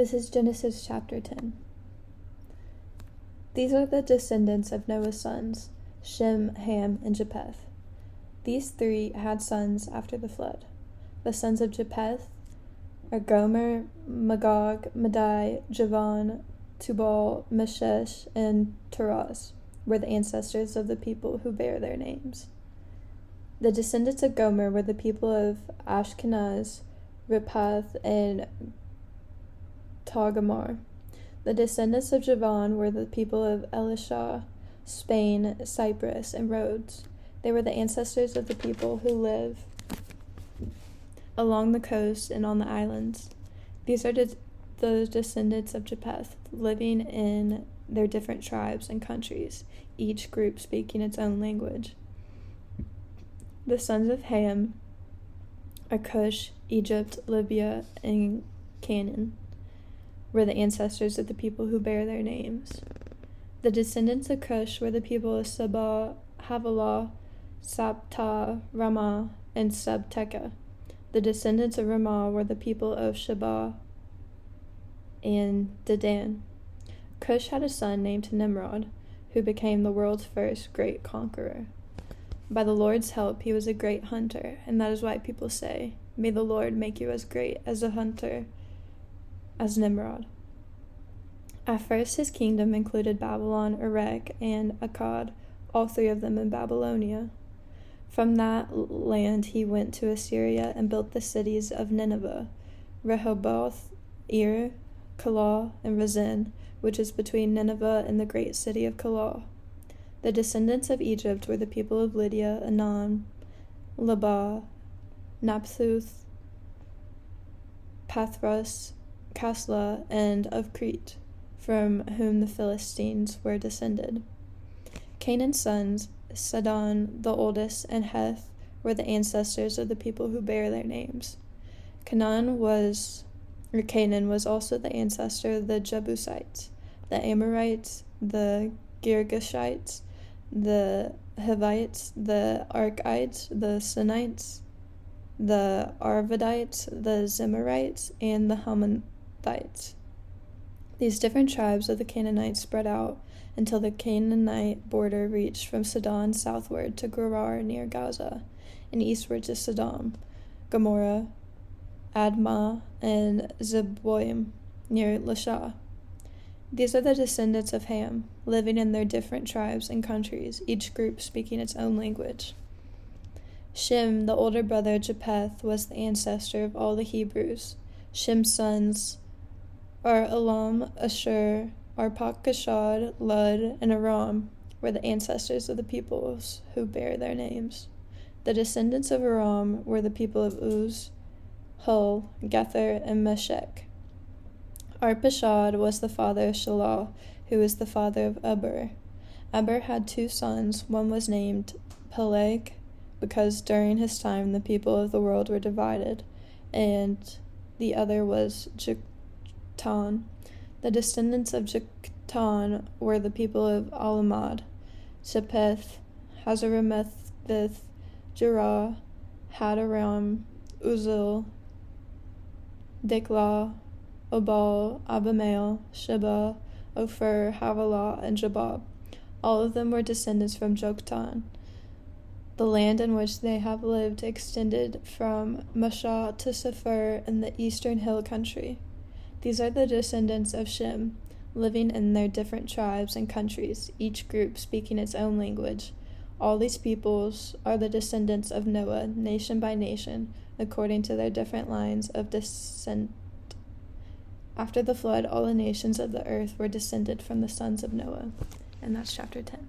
This is Genesis chapter 10. These are the descendants of Noah's sons, Shem, Ham, and Japheth. These three had sons after the flood. The sons of Japheth are Gomer, Magog, Madai, Javan, Tubal, Meshesh, and Taraz, were the ancestors of the people who bear their names. The descendants of Gomer were the people of Ashkenaz, Riphath, and Togarmah. The descendants of Javan were the people of Elisha, Spain, Cyprus, and Rhodes. They were the ancestors of the people who live along the coast and on the islands. These are the descendants of Japheth, living in their different tribes and countries, each group speaking its own language. The sons of Ham are Cush, Egypt, Libya, and Canaan, were the ancestors of the people who bear their names. The descendants of Cush were the people of Seba, Havilah, Sabta, Ramah, and Sabteka. The descendants of Ramah were the people of Sheba and Dedan. Cush had a son named Nimrod, who became the world's first great conqueror. By the Lord's help, he was a great hunter, and that is why people say, "May the Lord make you as great as a hunter as Nimrod." At first, his kingdom included Babylon, Erech, and Akkad, all three of them in Babylonia. From that land, he went to Assyria and built the cities of Nineveh, Rehoboth, Ir, Calah, and Rezin, which is between Nineveh and the great city of Calah. The descendants of Egypt were the people of Lydia, Anan, Labah, Naphthuth, Pathros, Kasla, and of Crete, from whom the Philistines were descended. Canaan's sons, Sidon the oldest, and Heth, were the ancestors of the people who bear their names. Canaan was also the ancestor of the Jebusites, the Amorites, the Girgashites, the Hivites, the Arkites, the Sinites, the Arvadites, the Zemarites, and the Hamathites. These different tribes of the Canaanites spread out until the Canaanite border reached from Sidon southward to Gerar near Gaza, and eastward to Sodom, Gomorrah, Admah, and Zeboim near Lasha. These are the descendants of Ham, living in their different tribes and countries, each group speaking its own language. Shem, the older brother of Japheth, was the ancestor of all the Hebrews. Shem's sons are Elam, Ashur, Arpachshad, Lud, and Aram, were the ancestors of the peoples who bear their names. The descendants of Aram were the people of Uz, Hul, Gether, and Meshech. Arpachshad was the father of Shelah, who was the father of Eber. Eber had two sons. One was named Peleg, because during his time the people of the world were divided, and the other was Joktan. The descendants of Joktan were the people of Alamad, Shepeth, Hazaramethvith, Jerah, Hadaram, Uzal, Diklah, Obal, Abimael, Sheba, Ophir, Havilah, and Jabab. All of them were descendants from Joktan. The land in which they have lived extended from Mashah to Sephir in the eastern hill country. These are the descendants of Shem, living in their different tribes and countries, each group speaking its own language. All these peoples are the descendants of Noah, nation by nation, according to their different lines of descent. After the flood, all the nations of the earth were descended from the sons of Noah. And that's chapter 10.